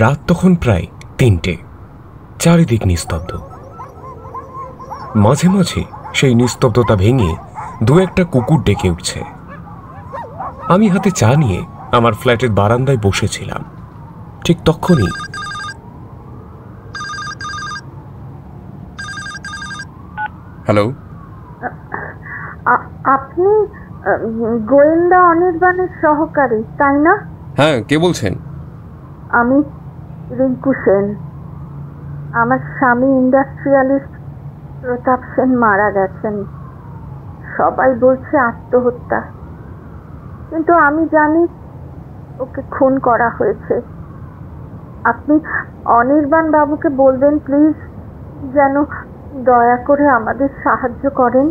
রাত তখন প্রায় ৩টে। চারিদিক নিস্তব্ধ। মাঝে মাঝে সেই নিস্তব্ধতা ভেঙে দু একটা কুকুর ডেকে উঠছে। আমি হাতে চা নিয়ে আমার ফ্ল্যাটের বারান্দায় বসেছিলাম। ঠিক তখনই হ্যালো, আপনি গোয়েন্দা অনির্বাণের সহকারী, তাই না? হ্যাঁ, কে বলছেন? আমি রিঙ্কু সেন। আমার স্বামী ইন্ডাস্ট্রিয়ালিস্ট প্রতাপ সেন মারা গেছেন। সবাই বলছে আত্মহত্যা, কিন্তু আমি জানি ওকে খুন করা হয়েছে। আপনি অনির্বাণ বাবুকে বলবেন প্লিজ, যেন দয়া করে আমাদের সাহায্য করেন।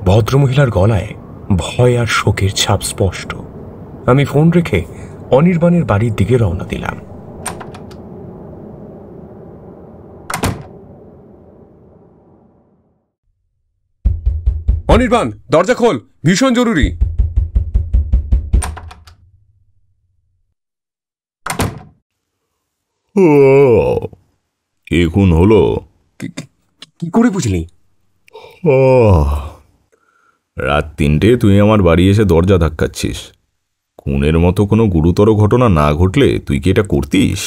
ভদ্রমহিলার গলায় ভয় আর শোকের ছাপ স্পষ্ট। আমি ফোন রেখে অনির্বাণের বাড়ির দিকে রওনা দিলাম। অনির্বাণ, দরজা খোল, ভীষণ জরুরি। ও, কি খুন হলো? কি করে বুঝলি? ও, রাত ৩টে তুই আমার বাড়ি এসে দরজা ধাক্কাচ্ছিস। খুনের মতো কোনো গুরুতর ঘটনা না ঘটলে তুই কি এটা করতিস?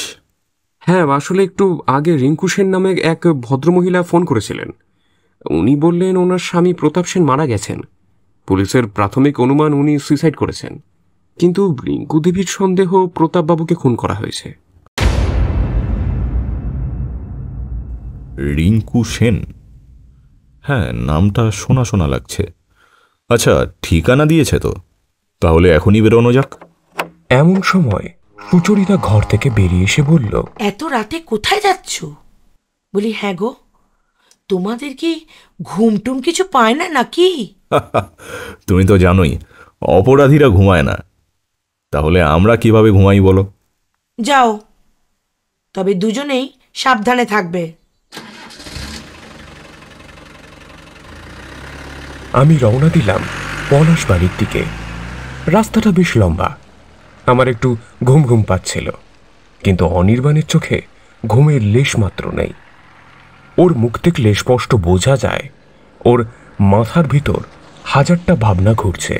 হ্যাঁ, আসলে একটু আগে রিঙ্কু সেন নামে এক ভদ্রমহিলা ফোন করেছিলেন। উনি বললেন ওনার স্বামী প্রতাপ সেন মারা গেছেন। পুলিশের প্রাথমিক অনুমান উনি সুইসাইড করেছেন, কিন্তু রিঙ্কু দেবীর সন্দেহ প্রতাপবাবুকে খুন করা হয়েছে। রিঙ্কু সেন? হ্যাঁ, নামটা শোনা শোনা লাগছে। আচ্ছা, ঠিকানা দিয়েছে তো? তাহলে এখনই বেরোনো যাক। এমন সময় সুচরিতা ঘর থেকে বেরিয়ে এসে বলল, এত রাতে কোথায় যাচ্ছ? বলি হ্যাঁ গো, তোমাদের কি ঘুমটুম কিছু পায় না নাকি? তুমি তো জানোই অপরাধীরা ঘুমায় না, তাহলে আমরা কিভাবে ঘুমাই বলো? যাও, তবে দুজনেই সাবধানে থাকবে। আমি রওনা দিলাম পলাশ বাড়ির দিকে। রাস্তাটা বেশ লম্বা। আমার একটু ঘুম ঘুম পাচ্ছিল, কিন্তু অনির্বাণের চোখে ঘুমের লেশ মাত্র নেই। ওর মুখ দেখলে স্পষ্ট বোঝা যায় ওর মাথার ভিতর হাজারটা ভাবনা ঘুরছে।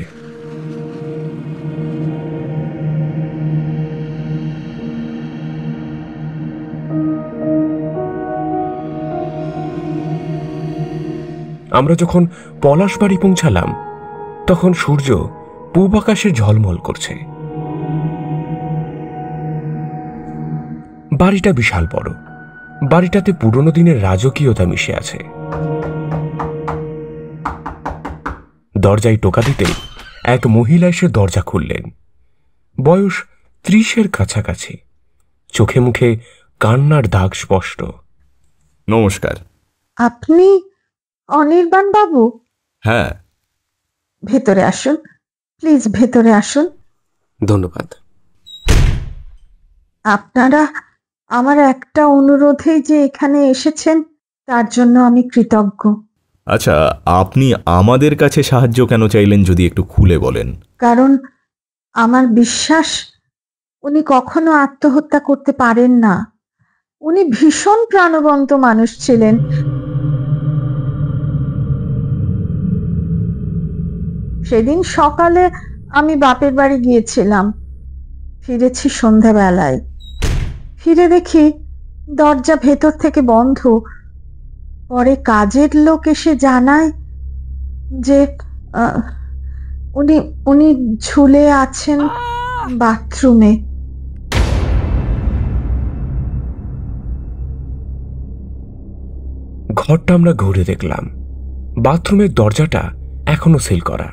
আমরা যখন পলাশ বাড়ি পৌঁছালাম তখন সূর্য পূব আকাশে ঝলমল করছে। বাড়িটা বিশাল বড়। বাড়িটাতে পুরনো দিনের রাজকীয়তা মিশে আছে। দরজায় টোকা দিতেই এক মহিলা এসে দরজা খুললেন। বয়স ৩০-এর কাছাকাছি। চোখে মুখে কান্নার দাগ স্পষ্ট। নমস্কার। আপনি অনির্বাণ বাবু? হ্যাঁ। ভেতরে আসুন প্লিজ, ভেতরে আসুন। ধন্যবাদ। আপনারা আমার একটা অনুরোধেই যে এখানে এসেছেন, তার জন্য আমি কৃতজ্ঞ। আচ্ছা, আপনি আমাদের কাছে সাহায্য কেন চাইলেন যদি একটু খুলে বলেন? কারণ আমার বিশ্বাস উনি কখনো আত্মহত্যা করতে পারেন না। উনি ভীষণ প্রাণবন্ত মানুষ ছিলেন। সেদিন সকালে আমি বাপের বাড়ি গিয়েছিলাম, ফিরেছি সন্ধ্যাবেলায়। ফিরে দেখি দরজা ভেতর থেকে বন্ধ। পরে কাজের লোক এসে জানায় যে উনি ঝুলে আছেন বাথরুমে। ঘরটা আমরা ঘুরে দেখলাম। বাথরুমের দরজাটা এখনো সিল করা,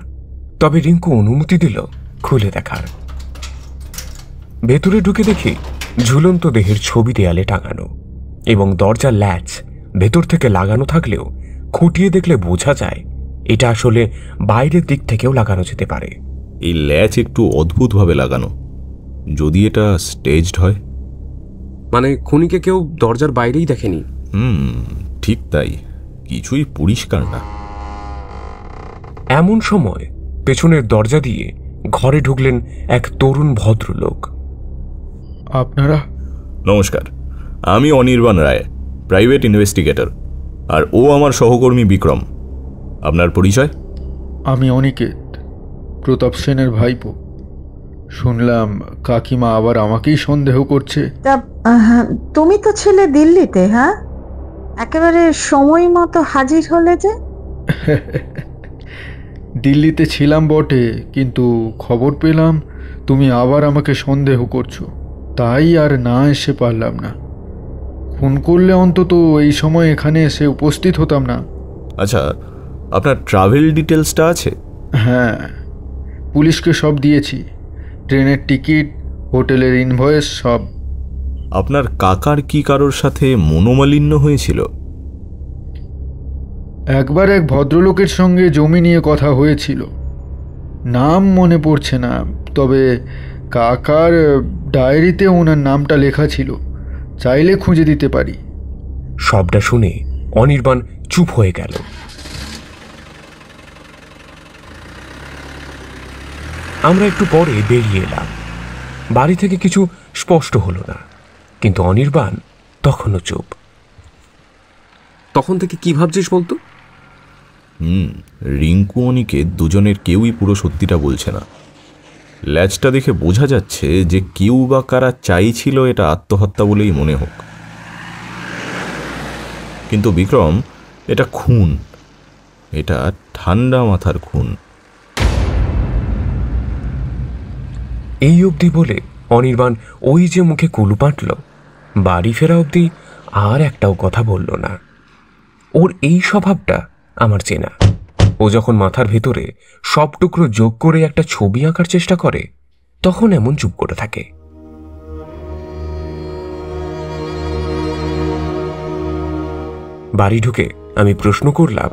তবে রিঙ্কু অনুমতি দিল খুলে দেখার। ভেতরে ঢুকে দেখি ঝুলন্ত দেহের ছবি দেয়ালে টাঙানো, এবং দরজার ল্যাচ ভেতর থেকে লাগানো থাকলেও খুঁটিয়ে দেখলে বোঝা যায় এটা আসলে বাইরের দিক থেকেও লাগানো যেতে পারে। এই ল্যাচ একটু অদ্ভুতভাবে লাগানো। যদি এটা স্টেজড হয়? মানে খুনিকে কেউ দরজার বাইরেই দেখেনি? ঠিক তাই, কিছুই পরিষ্কার না। এমন সময় পেছনের দরজা দিয়ে ঘরে ঢুকলেন এক তরুণ ভদ্রলোক। আপনারা? নমস্কার, আমি অনির্বাণ রায়, প্রাইভেট ইনভেস্টিগেটর, আর ও আমার সহকর্মী বিক্রম। আপনার পরিচয়? আমি অনিকেত, প্রতাপ সেনের ভাইপো। শুনলাম কাকিমা আবার আমাকেই সন্দেহ করছে। তা তুমি তো ছিলে দিল্লিতে, হ্যাঁ? একেবারে সময় মতো হাজির হলে যে। দিল্লিতে ছিলাম বটে, কিন্তু খবর পেলাম তুমি আবার আমাকে সন্দেহ করছো, তাই আর না এসে পারলাম না। ফোন করলে অন্তত এই সময় এখানে এসে উপস্থিত হতাম না। আচ্ছা, আপনার ট্রাভেল ডিটেলসটা আছে? হ্যাঁ, পুলিশকে সব দিয়েছি, ট্রেনের টিকিট, হোটেলের ইনভয়েস সব। আপনার কাকার কি কারোর সাথে মনোমালিন্য হয়েছিল? একবার এক ভদ্রলোকের সঙ্গে জমি নিয়ে কথা হয়েছিল, নাম মনে পড়ছে না, তবে কাকার ডায়েরিতে ওনার নামটা লেখা ছিল, চাইলে খুঁজে দিতে পারি। সবটা শুনে অনির্বাণ চুপ হয়ে গেল। আমরা একটু পরে বেরিয়ে এলাম। বাড়ি থেকে কিছু স্পষ্ট হলো না, কিন্তু অনির্বাণ তখনও চুপ। তখন থেকে কি ভাবছিস বলতো? রিঙ্কু অনিকেত দুজনের কেউই পুরো সত্যিটা বলছে না। ল্যাচটা দেখে বোঝা যাচ্ছে যে কেউ বা কারা চাইছিল এটা আত্মহত্যা বলেই মনে হোক, কিন্তু বিক্রম, এটা খুন, এটা ঠান্ডা মাথার খুন। এই অবধি বলে অনির্বাণ ওই যে মুখে কুলু পাঁটল, বাড়ি ফেরা অবধি আর একটাও কথা বলল না। ওর এই স্বভাবটা আমার চেনা। ও যখন মাথার ভেতরে সব টুকরো যোগ করে একটা ছবি আঁকার চেষ্টা করে, তখন এমন চুপ করে থাকে। বাড়ি ঢুকে আমি প্রশ্ন করলাম,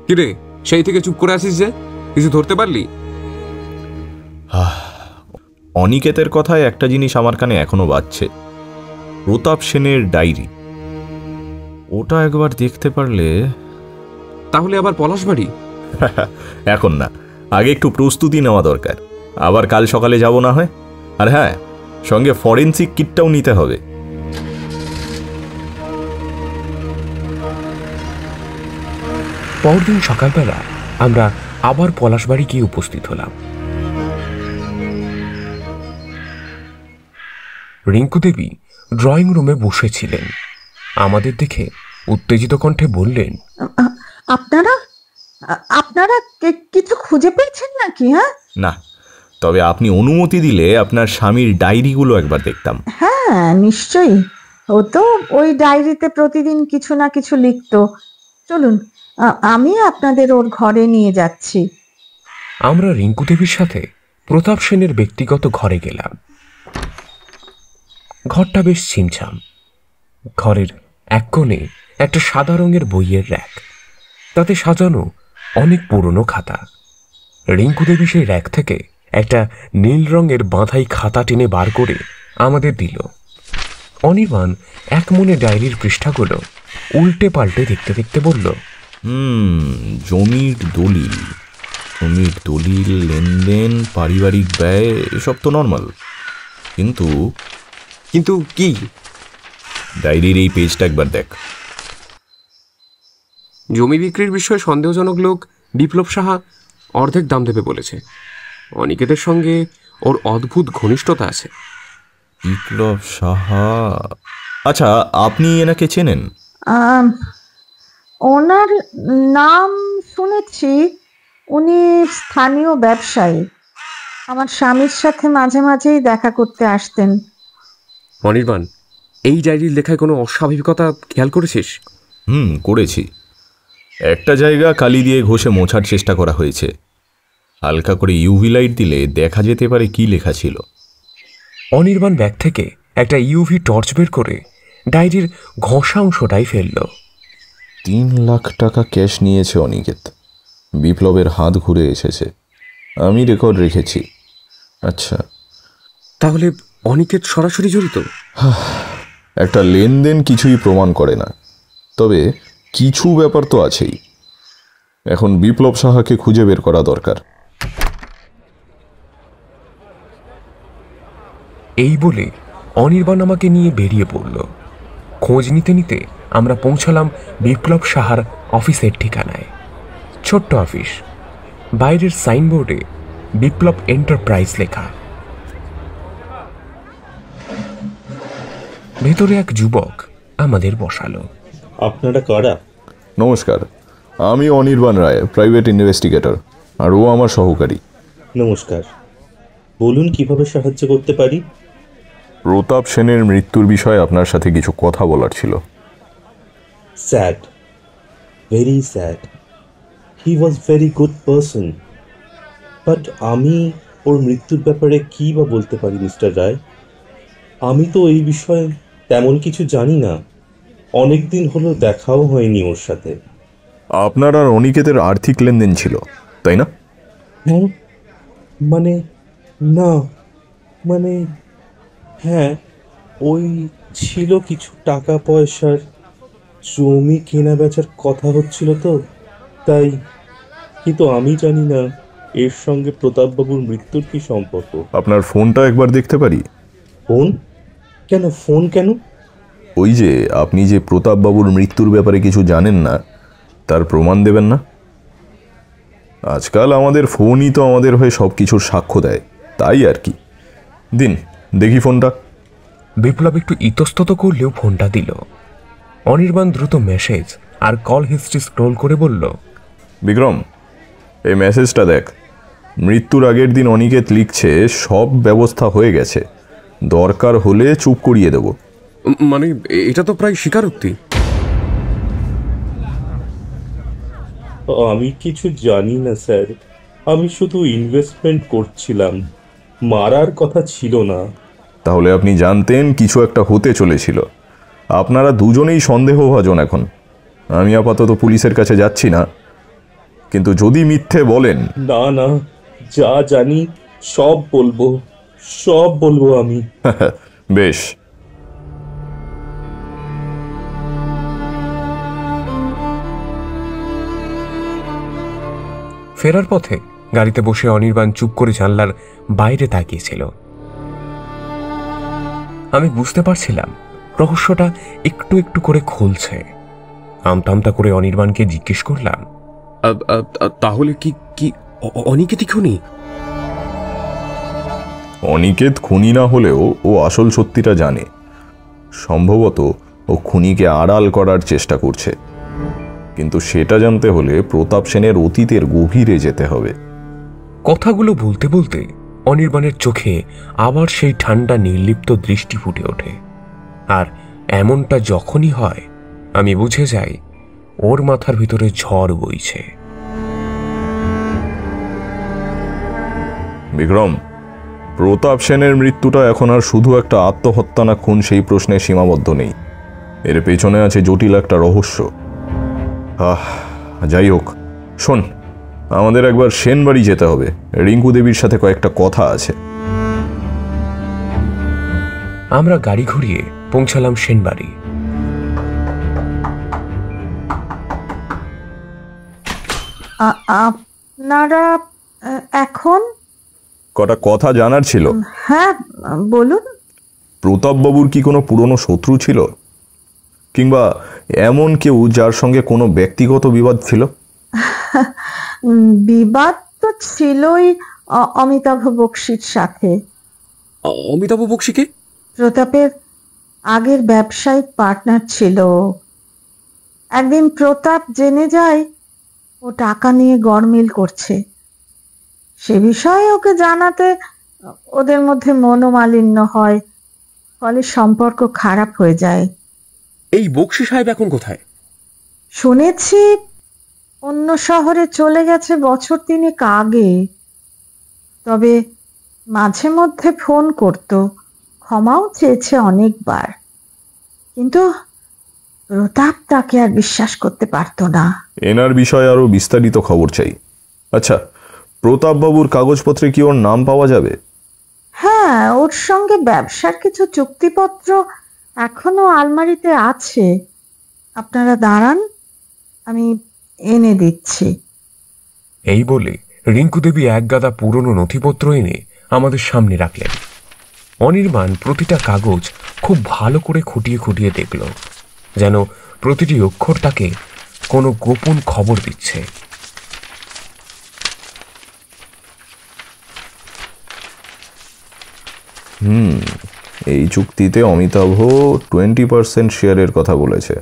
কিরে, সেই থেকে চুপ করে আছিস যে? কিছু ধরতে পারলি? অনিকেতের কথায় একটা জিনিস আমার কানে এখনো বাজছে, প্রতাপ সেনের ডায়েরি। ওটা একবার দেখতে পারলে। তাহলে আবার পলাশবাড়ি? এখন না, আগে একটু প্রস্তুতি নেওয়া দরকার। আবার কাল সকালে যাব না হয়। আর হ্যাঁ, সঙ্গে ফরেন্সিক কিটটাও নিতে হবে। পরদিন সকালবেলা আমরা আবার পলাশবাড়ি গিয়ে উপস্থিত হলাম। রিঙ্কু দেবী ড্রয়িং রুমে বসেছিলেন। আমাদের দেখে উত্তেজিত কণ্ঠে বললেন, আপনারা আপনারা কিছু খুঁজে পেয়েছেন নাকি? হ্যাঁ না, তবে আপনি অনুমতি দিলে আপনার স্বামীর ডায়েরিগুলো একবার দেখতাম। হ্যাঁ, নিশ্চয়ই। ও তো ওই ডায়েরিতে প্রতিদিন কিছু না কিছু লিখতো। চলুন, আমি আপনাদের ওর ঘরে নিয়ে যাচ্ছি। আমরা রিঙ্কু দেবীর সাথে প্রতাপ সেনের ব্যক্তিগত ঘরে গেলাম। ঘরটা বেশ ছিমছাম। ঘরের এক কোণে একটা সাদা রঙের বইয়ের র্যাক, তাতে সাজানো অনেক পুরনো খাতা। রিঙ্কু দেবী সেই র্যাক থেকে একটা নীল রঙের বাঁধাই খাতা টেনে বার করে আমাদের দিল। অনির্বাণ এক মনে ডায়েরির পৃষ্ঠাগুলো উল্টে পাল্টে দেখতে দেখতে বলল, জমির দলিল, লেনদেন, পারিবারিক ব্যয়, এসব তো নর্মাল, কিন্তু কিন্তু কি? ডায়েরির এই পেজটা একবার দেখ। জমি বিক্রির বিষয়ে সন্দেহজনক লোক বিপ্লব সাহা অর্ধেক দাম দেবে বলেছে। অনিকেতের সঙ্গে ওর অদ্ভুত ঘনিষ্ঠতা আছে। বিপ্লব সাহা? আচ্ছা, আপনি এনাকে চেনেন? ওনার নাম শুনেছি। উনি স্থানীয় ব্যবসায়ী। আমার স্বামীর সাথে মাঝে মাঝেই দেখা করতে আসতেন। অনির্বাণ, এই ডায়েরির লেখায় কোনো অস্বাভাবিকতা খেয়াল করেছিস? করেছি। একটা জায়গা কালি দিয়ে ঘষে মোছার চেষ্টা করা হয়েছে। হালকা করে ইউভি লাইট দিলে দেখা যেতে পারে কি লেখা ছিল। অনির্বাণ ব্যাগ থেকে একটা ইউভি টর্চ বের করে ডায়েরির ঘষা অংশটাই ফেলল। 3 লাখ টাকা ক্যাশ নিয়েছে অনিকেত। বিপ্লবের হাত ঘুরে এসেছে, আমি রেকর্ড রেখেছি। আচ্ছা, তাহলে অনিকেত সরাসরি জড়িত? একটা লেনদেন কিছুই প্রমাণ করে না, তবে কিছু ব্যাপার তো আছেই। এখন বিপ্লব সাহাকে খুঁজে বের করা দরকার। এই বলে অনির্বাণ আমাকে নিয়ে বেরিয়ে পড়ল। খোঁজ নিতে নিতে আমরা পৌঁছালাম বিপ্লব সাহার অফিসের ঠিকানায়। ছোট্ট অফিস, বাইরের সাইনবোর্ডে বিপ্লব এন্টারপ্রাইজ লেখা। ভেতরে এক যুবক আমাদের বসালো। আপনারা কারা? নমস্কার, আমি অনির্বাণ রায়, প্রাইভেট ইনভেস্টিগেটর, আর ও আমার সহকারী। নমস্কার, বলুন কিভাবে সাহায্য করতে পারি? প্রতাপ সেনের মৃত্যুর বিষয়ে আপনার সাথে কিছু কথা বলার ছিল। Sad, very sad. He was very good person. But আমি ওর মৃত্যুর ব্যাপারে কী বা বলতে পারি মিস্টার রায়? আমি তো এই বিষয়ে তেমন কিছু জানি না। অনেক দিন হলো দেখাও হয়নি ওর সাথে। আপনার আর অনিকেতের আর্থিক লেনদেন ছিল, তাই না? হ্যাঁ, মানে না, মানে হ্যাঁ, ওই ছিল কিছু টাকা পয়সার, জমি কেনা বেচার কথা হচ্ছিল তো তাই। কিন্তু আমি জানি না এর সঙ্গে প্রতাপবাবুর মৃত্যুর কি সম্পর্ক। আপনার ফোনটা একবার দেখতে পারি? ফোন কেন? ফোন কেন? ওই যে আপনি যে প্রতাপবাবুর মৃত্যুর ব্যাপারে কিছু জানেন না, তার প্রমাণ দেবেন না? আজকাল আমাদের ফোনই তো আমাদের হয়ে সব কিছুর সাক্ষ্য দেয়, তাই আর কি। দিন দেখি ফোনটা। বিপ্লব একটু ইতস্তত করলেও ফোনটা দিল। অনির্বাণ দ্রুত মেসেজ আর কল হিস্ট্রি স্ক্রোল করে বলল, বিক্রম, এই মেসেজটা দেখ। মৃত্যুর আগের দিন অনিকেত লিখছে, সব ব্যবস্থা হয়ে গেছে, দরকার হলে চুপ করিয়ে দেব। মানে এটা তো প্রায় স্বীকারোক্তি। আমি কিছু জানি না স্যার, আমি শুধু ইনভেস্টমেন্ট করছিলাম, মারার কথা ছিল না। তাহলে আপনি জানতেন কিছু একটা হতে চলেছিল। আপনারা দুজনেই সন্দেহভাজন এখন। আমি আপাতত পুলিশের কাছে যাচ্ছি না, কিন্তু যদি মিথ্যে বলেন। না না, যা জানি সব বলবো, সব বলবো আমি। বেশ। ফেরার পথে গাড়িতে বসে অনির্বাণ চুপ করে জানলার বাইরে তাকিয়েছিল। আমি বুঝতে পারছিলাম রহস্যটা একটু একটু করে খুলছে। আমতা আমতা করে অনির্বাণকে জিজ্ঞেস করলাম, তাহলে কি কি অনিকেতই খুনি? অনিকেত খুনি না হলেও ও আসল সত্যিটা জানে। সম্ভবত ও খুনিকে আড়াল করার চেষ্টা করছে, কিন্তু সেটা জানতে হলে প্রতাপ সেনের অতীতের গভীরে যেতে হবে। কথাগুলো বলতে বলতে অনির্বাণের চোখে আবার সেই ঠান্ডা নির্লিপ্ত দৃষ্টি ফুটে ওঠে। আর এমনটা যখনই হয় আমি বুঝে যাই ওর মাথার ভিতরে ঝড় বইছে। বিক্রম, প্রতাপ সেনের মৃত্যুটা এখন আর শুধু একটা আত্মহত্যা না খুন সেই প্রশ্নে সীমাবদ্ধ নেই। এর পেছনে আছে জটিল একটা রহস্য। যাই হোক, শোন, আমাদের একবার সেনবাড়ি যেতে হবে। রিঙ্কু দেবীর সাথে কয়েকটা কথা আছে। আমরা গাড়ি ঘুরিয়ে পৌঁছালাম সেনবাড়ি। আপনারা এখন? কটা কথা জানার ছিল। হ্যাঁ, বলুন। প্রতাপবাবুর কি কোনো পুরনো শত্রু ছিল, কিংবা এমন কেউ যার সঙ্গে কোনো ব্যক্তিগত বিবাদ ছিল? বিবাদ তো ছিলই অমিতাভ বক্সির সাথে। অমিতাভ বক্সিকে? প্রতাপের আগের ব্যবসায়িক পার্টনার ছিল। একদিন প্রতাপ জেনে যায় ও টাকা নিয়ে গড়মিল করছে। সে বিষয়ে ওকে জানাতে ওদের মধ্যে মনোমালিন্য হয়, ফলে সম্পর্ক খারাপ হয়ে যায়। এই বক্সি সাহেব এখন কোথায়? শুনেছি অন্য শহরে চলে গেছে বছর 3 আগে। তবে মাঝে মধ্যে ফোন করত, ক্ষমাও চেয়েছে অনেকবার, কিন্তু প্রতাপ তাকে আর বিশ্বাস করতে পারত না। এনার বিষয়ে আরো বিস্তারিত খবর চাই। আচ্ছা, প্রতাপবাবুর কাগজপত্রে কি ওর নাম পাওয়া যাবে? হ্যাঁ, ওর সঙ্গে ব্যবসার কিছু চুক্তিপত্র এখনো আলমারিতে আছে। আপনারা দাঁড়ান, আমি এনে দিচ্ছি। এই বলে রিঙ্কু দেবী এক গাদা পুরনো নথিপত্র এনে আমাদের সামনে রাখলেন। অনির্বাণ প্রতিটা কাগজ খুব ভালো করে খুঁটিয়ে খুঁটিয়ে দেখল, যেন প্রতিটি অক্ষর তাকে কোনো গোপন খবর দিচ্ছে। এই চুক্তিতে অমিতাভ 20% শেয়ারের কথা বলেছে,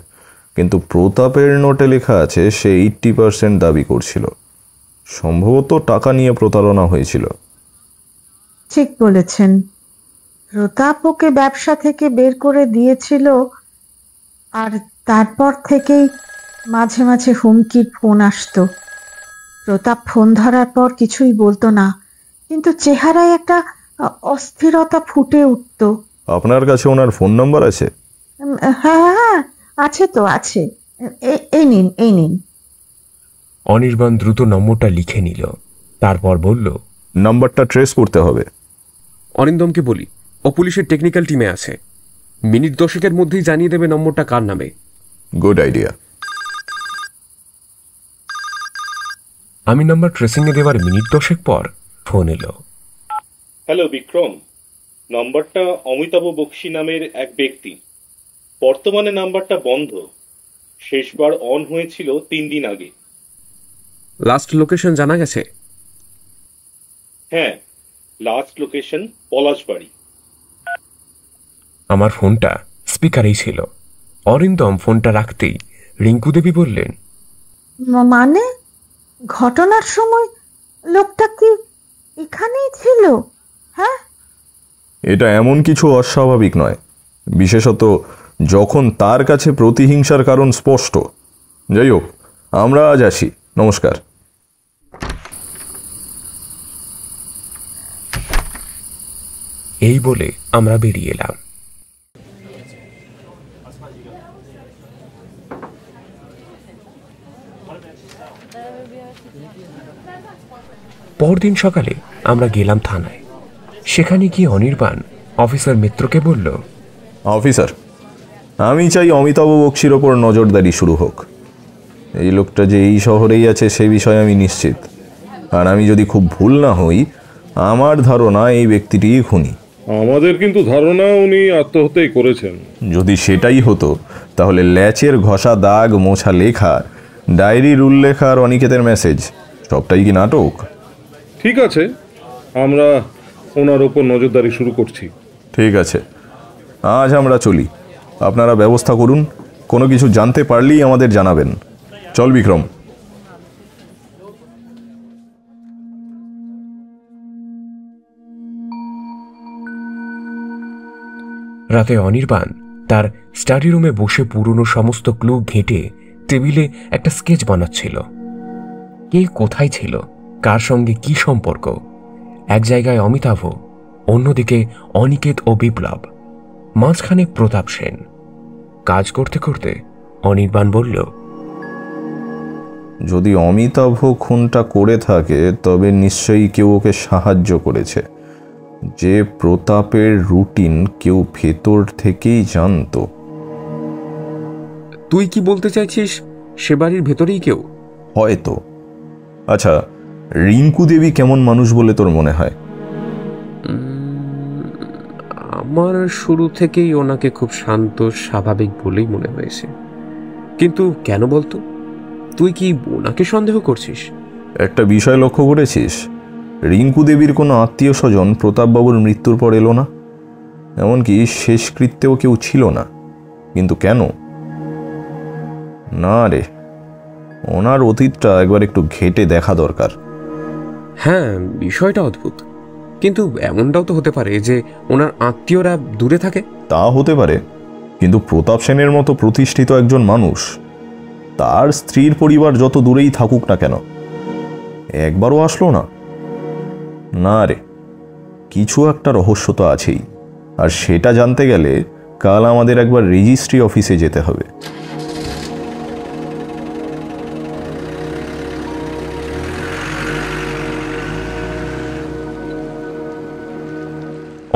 কিন্তু প্রতাপের নোটে লেখা আছে সে 80% দাবি করছিল। সম্ভবত টাকা নিয়ে প্রতারণা হয়েছিল। ঠিক বলেছেন, প্রতাপ ওকে ব্যবসা থেকে বের করে দিয়েছিল, আর তারপর থেকেই মাঝে মাঝে হুমকির ফোন আসতো। প্রতাপ ফোন ধরার পর কিছুই বলতো না, কিন্তু চেহারায় একটা অস্থিরতা ফুটে উঠত। আপনার কাছে ওনার ফোন নাম্বার আছে? হ্যাঁ হ্যাঁ, আছে তো, আছে। এই নিন, এই নিন। অনির্বাণ দ্রুত নম্বরটা লিখে নিল, তারপর বলল, নাম্বারটা ট্রেস করতে হবে। অরিন্দমকে বলি, ও পুলিশের টেকনিক্যাল টিমে আছে, মিনিট 10 মধ্যেই জানিয়ে দেবে নম্বরটা কার নামে। Good idea. আমি নাম্বার ট্রেসিংয়ে দেওয়ার মিনিট 10 পর ফোন এলো। হ্যালো বিক্রম, নাম্বারটা অমিতাভ বক্সি নামের এক ব্যক্তি। বর্তমানে নাম্বারটা বন্ধ, শেষবার অন হয়েছিল 3 দিন আগে। লাস্ট লোকেশন জানা গেছে? হ্যাঁ, লাস্ট লোকেশন পলাশবাড়ি। আমার ফোনটা স্পিকারেই ছিল। অরিন্দম ফোনটা রাখতেই রিঙ্কু দেবী বললেন, মানে ঘটনার সময় লোকটা কি এখানেই ছিল? হ্যাঁ, এটা এমন কিছু অস্বাভাবিক নয়, বিশেষত যখন তার কাছে প্রতিহিংসার কারণ স্পষ্ট। যাই হোক, আমরা আজ আসি, নমস্কার। এই বলে আমরা বেরিয়ে এলাম। পরদিন সকালে আমরা গেলাম থানায়। সেখানে গিয়ে অনির্বাণ অফিসার মিত্রকে বলল, অফিসার, আমি চাই অমিতাভ বক্সির ওপর নজরদারি শুরু হোক। এই লোকটা যে এই শহরেই আছে সে বিষয়ে আমি নিশ্চিত, আর আমি যদি খুব ভুল না হই, আমার ধারণা এই ব্যক্তিটিই খুনি। আমাদের কিন্তু ধারণা উনি আত্মহত্যাই করেছেন। যদি সেটাই হতো তাহলে ল্যাচের ঘষা দাগ, মোছা লেখা, ডায়েরির উল্লেখ আর অনিকেতের মেসেজ সবটাই কি নাটক? ঠিক আছে, আমরা ওনার ওপর নজরদারি শুরু করছি। ঠিক আছে, আজ আমরা চলি। আপনারা ব্যবস্থা করুন, কোনো কিছু জানতে পারলেই আমাদের জানাবেন। চল বিক্রম। রাতে অনির্বাণ তার স্টাডি রুমে বসে পুরনো সমস্ত ক্লু ঘেঁটে টেবিলে একটা স্কেচ বানাচ্ছিল। কে কোথায় ছিল, কার সঙ্গে কি সম্পর্ক। এক জায়গায় অমিতাভ, অন্যদিকে অনিকেত ও বিপ্লব, মাঝখানে প্রতাপ সেন। কাজ করতে করতে অনির্বাণ বলল, যদি অমিতাভ খুনটা করে থাকে তবে নিশ্চয়ই কেউ ওকে সাহায্য করেছে। যে প্রতাপের রুটিন কেউ ভেতর থেকেই জানতো। তুই কি বলতে চাইছিস, সে বাড়ির ভেতরেই কেউ? হয়তো। আচ্ছা, রিঙ্কু দেবী কেমন মানুষ বলে তোর মনে হয়? আমার শুরু থেকেই ওনাকে খুব শান্ত স্বাভাবিক বলেই মনে হয়েছে। কিন্তু কেন বলতো? তুই কি ওনাকে সন্দেহ করছিস? একটা বিষয় লক্ষ্য করেছিস, রিঙ্কু দেবীর কোনো আত্মীয় স্বজন প্রতাপবাবুর মৃত্যুর পর এলো না, এমনকি শেষকৃত্যেও কেউ ছিল না। কিন্তু কেন? না রে, ওনার অতীতটা একবার একটু ঘেঁটে দেখা দরকার। হ্যাঁ, বিষয়টা অদ্ভুত, কিন্তু এমনটাও তো হতে পারে যে ওনার আত্মীয়রা দূরে থাকে। তা হতে পারে, কিন্তু প্রতাপ সেনের মতো প্রতিষ্ঠিত একজন মানুষ, তার স্ত্রীর পরিবার যত দূরেই থাকুক না কেন, একবারও আসলো না। না রে, কিছু একটা রহস্য তো আছেই, আর সেটা জানতে গেলে কাল আমাদের একবার রেজিস্ট্রি অফিসে যেতে হবে।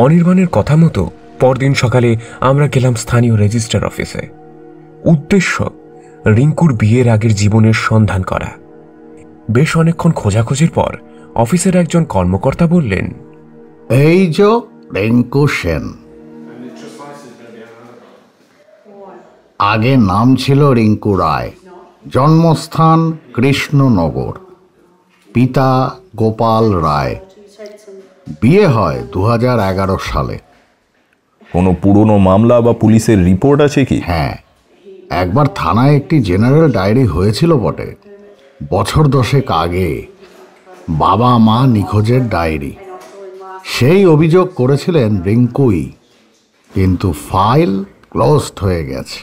অনির্বাণের কথা মতো পরদিন সকালে আমরা গেলাম স্থানীয় রেজিস্ট্রার অফিসে। উদ্দেশ্য রিঙ্কুর বিয়ের আগের জীবনের সন্ধান করা। বেশ অনেকক্ষণ খোঁজাখুঁজির পর অফিসের একজন কর্মকর্তা বললেন, এই যে রিঙ্কু সেন। আগে নাম ছিল রিঙ্কু রায়, জন্মস্থান কৃষ্ণনগর, পিতা গোপাল রায়। বিয়ে হয় 2011 সালে। কোনো পুরনো মামলা বা পুলিশের রিপোর্ট আছে কি? হ্যাঁ, একবার থানায় একটি জেনারেল ডায়েরি হয়েছিল বটে, বছর 10 আগে। বাবা মা নিখোঁজের ডায়েরি। সেই অভিযোগ করেছিলেন রিঙ্কুই, কিন্তু ফাইল ক্লোজড হয়ে গেছে।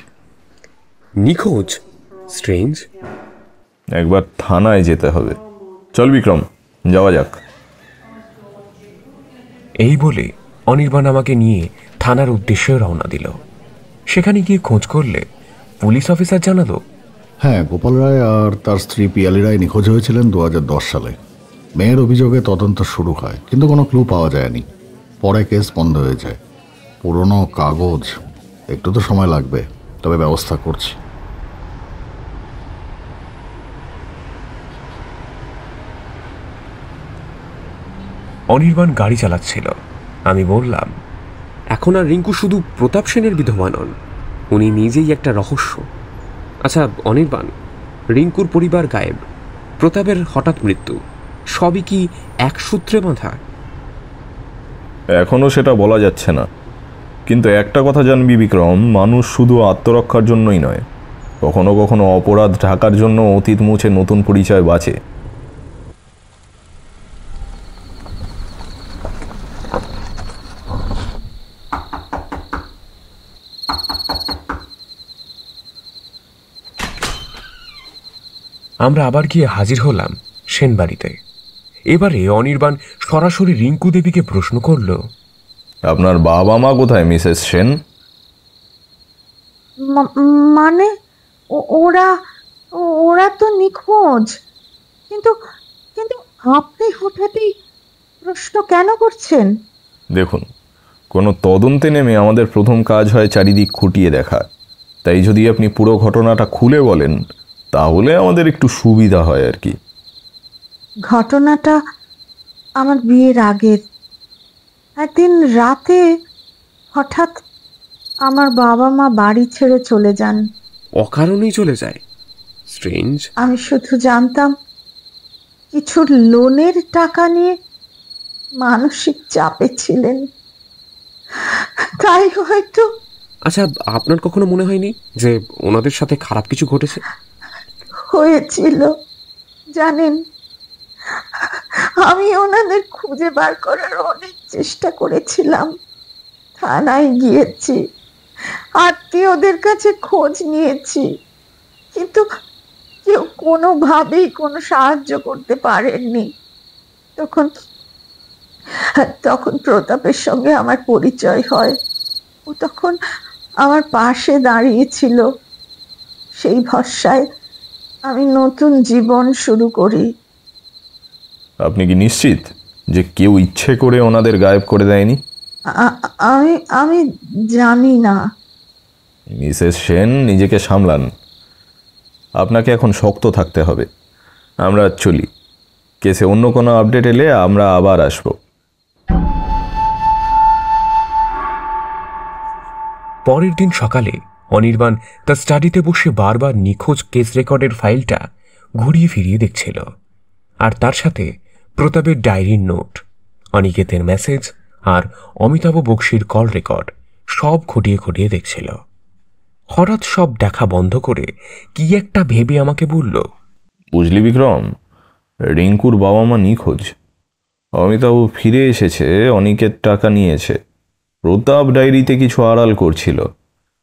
নিখোঁজ? স্ট্রেঞ্জ। একবার থানায় যেতে হবে। চল বিক্রম, যাওয়া যাক। এই বলে অনির্বাণ আমাকে নিয়ে থানার উদ্দেশ্যে রওনা দিল। সেখানে গিয়ে খোঁজ করলে পুলিশ অফিসার জানালো, হ্যাঁ, গোপাল রায় আর তার স্ত্রী পিয়ালি রায় নিখোঁজ হয়েছিলেন 2010 সালে। মেয়ের অভিযোগে তদন্ত শুরু হয়, কিন্তু কোনো ক্লু পাওয়া যায়নি। পরে কেস বন্ধ হয়ে যায়। পুরনো কাগজ, একটু তো সময় লাগবে, তবে ব্যবস্থা করছি। অনির্বাণ গাড়ি চালাচ্ছিল। আমি বললাম, এখন আর রিঙ্কু শুধু প্রতাপ সেনের বিধবা নন, উনি নিজেই একটা রহস্য। আচ্ছা অনির্বাণ, রিঙ্কুর পরিবার গায়েব, প্রতাপের হঠাৎ মৃত্যু, সবই কি এক সূত্রে বাঁধা? এখনো সেটা বলা যাচ্ছে না, কিন্তু একটা কথা জানবি বিক্রম, মানুষ শুধু আত্মরক্ষার জন্যই নয়, কখনো কখনো অপরাধ ঢাকার জন্য অতীত মুছে নতুন পরিচয় বাঁচে। আমরা আবার গিয়ে হাজির হলাম সেন বাড়িতে। এবারে অনির্বাণ সরাসরি রিঙ্কু দেবীকে প্রশ্ন করল, আপনার বাবা মা কোথায় মিসেস সেন? মানে ওরা ওরা তো নিখোঁজ। কিন্তু কিন্তু আপনি হঠাৎই প্রশ্ন কেন করছেন? দেখুন, কোনো তদন্তে নেমে আমাদের প্রথম কাজ হয় চারিদিক খুঁটিয়ে দেখা। তাই যদি আপনি পুরো ঘটনাটা খুলে বলেন তাহলে আমাদের একটু সুবিধা হয় আর কি। ঘটনাটা আমার বিয়ের আগের। একদিন রাতে হঠাৎ আমার বাবা মা বাড়ি ছেড়ে চলে যান। অকারণেই চলে যায়? স্ট্রেঞ্জ। আমি শুধু জানতাম কিছু লোনের টাকা নিয়ে মানসিক চাপে ছিলেন, তাই হয়তো। আচ্ছা, আপনার কখনো মনে হয়নি যে ওনাদের সাথে খারাপ কিছু ঘটেছে? হয়েছিল, জানেন। আমি ওনাদের খুঁজে বার করার অনেক চেষ্টা করেছিলাম। থানায় গিয়েছি, আত্মীয়দের কাছে খোঁজ নিয়েছি, কিন্তু কেউ কোনোভাবেই কোনো সাহায্য করতে পারেননি। তখন প্রতাপের সঙ্গে আমার পরিচয় হয়। ও তখন আমার পাশে দাঁড়িয়েছিল। সেই ভরসায় আমি নতুন জীবন শুরু করি। আপনি কি নিশ্চিত যে কেউ ইচ্ছে করে ওনাদের গায়েব করে দেয়নি? আমি জানি না। মিসেস সেন, নিজেকে সামলান। আপনাকে এখন শক্ত থাকতে হবে। আমরা চলি। কেসে অন্য কোনো আপডেট এলে আমরা আবার আসব। পরের দিন সকালে অনির্বাণ তার স্টাডিতে বসে বারবার নিখোঁজ কেস রেকর্ডের ফাইলটা ঘুরিয়ে ফিরিয়ে দেখছিল, আর তার সাথে প্রতাপের ডায়েরির নোট, অনিকেতের মেসেজ আর অমিতাভ বক্সির কল রেকর্ড সব খুঁটিয়ে খুঁটিয়ে দেখছিল। হঠাৎ সব দেখা বন্ধ করে কি একটা ভেবে আমাকে বলল, বুঝলি বিক্রম, রিঙ্কুর বাবা মা নিখোঁজ, অমিতাভ ফিরে এসেছে, অনিকের টাকা নিয়েছে, প্রতাপ ডায়েরিতে কিছু আড়াল করছিল।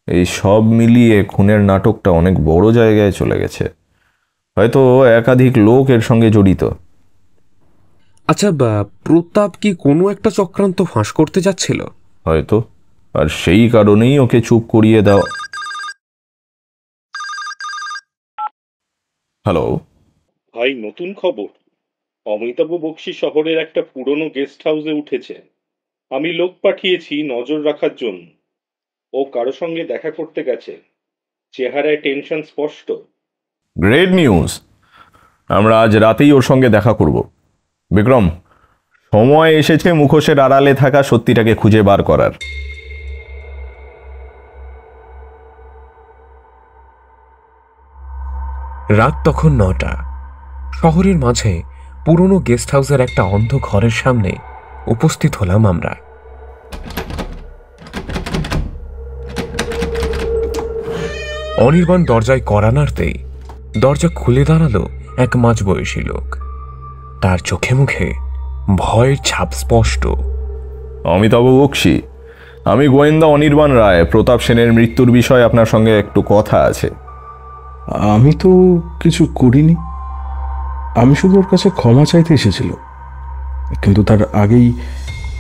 এই সব মিলিয়ে খুনের নাটকটা অনেক বড় জায়গায় চলে গেছে। হয়তো একাধিক লোক এর সঙ্গে জড়িত। আচ্ছা, প্রতাপ কি কোনো একটা চক্রান্ত ফাঁস করতে যাচ্ছিল? হয়তো, আর সেই কারণেই ওকে চুপ করিয়ে দাও। হ্যালো ভাই, নতুন খবর। অমিতাভ বক্সী শহরের একটা পুরনো গেস্ট হাউসে উঠেছে। আমি লোক পাঠিয়েছি নজর রাখার জন্য। ও কারো সঙ্গে দেখা করতে গেছে। চেহারায় টেনশন স্পষ্ট। Great news. আমরা আজ রাতেই ওর সঙ্গে দেখা করব। বিক্রম, সময় এসেছে মুখোশের আড়ালে থাকা সত্যিটাকে খুঁজে বার করার। রাত তখন 9টা। শহরের মাঝে পুরনো গেস্ট হাউসের একটা অন্ধ ঘরের সামনে উপস্থিত হলাম আমরা। অনির্বাণ দরজায় কড়া নাড়তেই দরজা খুলে দাঁড়ালো এক মাঝবয়সী লোক। তার চোখে মুখে ভয়ের ছাপ স্পষ্ট। অমিতাভ বক্সী, আমি গোয়েন্দা অনির্বাণ রায়। প্রতাপ সেনের মৃত্যুর বিষয়ে আপনার সঙ্গে একটু কথা আছে। আমি তো কিছু করিনি, আমি শুধু ওর কাছে ক্ষমা চাইতে এসেছিল, কিন্তু তার আগেই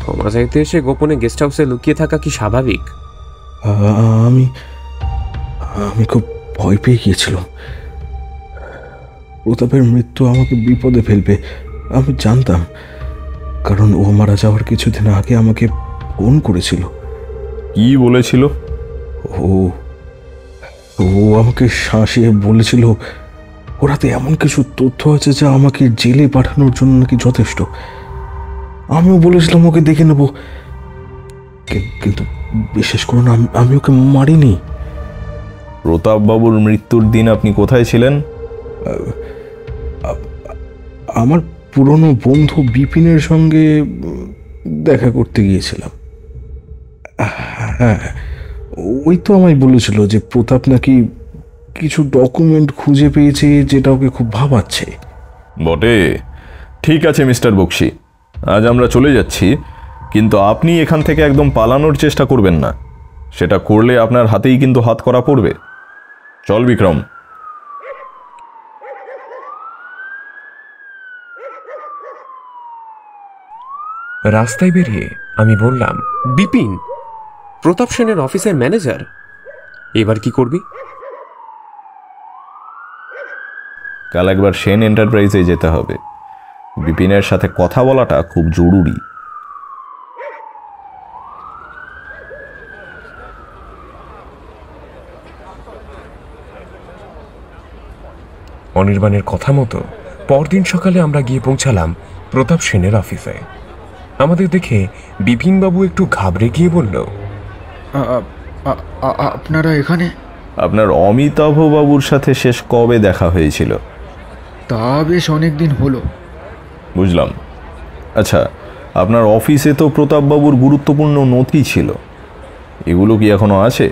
ক্ষমা চাইতে এসে গোপনে গেস্ট হাউসে লুকিয়ে থাকা কি স্বাভাবিক? আমি আমি খুব ভয় পেয়ে গিয়েছিলাম। প্রতাপের মৃত্যু আমাকে বিপদে ফেলবে আমি জানতাম, কারণ ও মারা যাওয়ার কিছুদিন আগে আমাকে ফোন করেছিল। কি বলেছিল? ও ও আমাকে শাসিয়ে বলেছিল ওরাতে এমন কিছু তথ্য আছে যা আমাকে জেলে পাঠানোর জন্য নাকি যথেষ্ট। আমিও বলেছিলাম ওকে দেখে নেব, কিন্তু বিশেষ করুন আমি ওকে মারিনি। প্রতাপ বাবুর মৃত্যুর দিন আপনি কোথায় ছিলেন? আমার পুরনো বন্ধু বিপিনের সঙ্গে দেখা করতে গিয়েছিলাম। হ্যাঁ, ওই তো আমায় বলেছিল যে প্রতাপ নাকি কিছু ডকুমেন্ট খুঁজে পেয়েছে যেটা ওকে খুব ভাবাচ্ছে। বটে। ঠিক আছে মিস্টার বক্সী, আজ আমরা চলে যাচ্ছি, কিন্তু আপনি এখান থেকে একদম পালানোর চেষ্টা করবেন না। সেটা করলে আপনার হাতেই কিন্তু হাত করা পড়বে। চল বিক্রম। রাস্তায় বেরিয়ে আমি বললাম, বিপিন, প্রতাপ সেনের অফিসের ম্যানেজার, এবার কি করবি? কাল একবার সেন এন্টারপ্রাইজে যেতে হবে। বিপিনের সাথে কথা বলাটা খুব জরুরি। অনির্বাণের কথা মতো পরদিন সকালে আমরা গিয়ে পৌঁছালাম প্রতাপ সেনের অফিসে। আমাদের দেখে বিপিনবাবু একটু ঘাবড়ে গিয়ে বলল, আপনারা এখানে? আপনার অমিতাভ বাবুর সাথে শেষ কবে দেখা হয়েছিল? তা বেশ অনেক দিন হলো। বুঝলাম। আচ্ছা, আপনার অফিসে তো প্রতাপ বাবুর গুরুত্বপূর্ণ নথি ছিল, এগুলো কি এখনো আছে?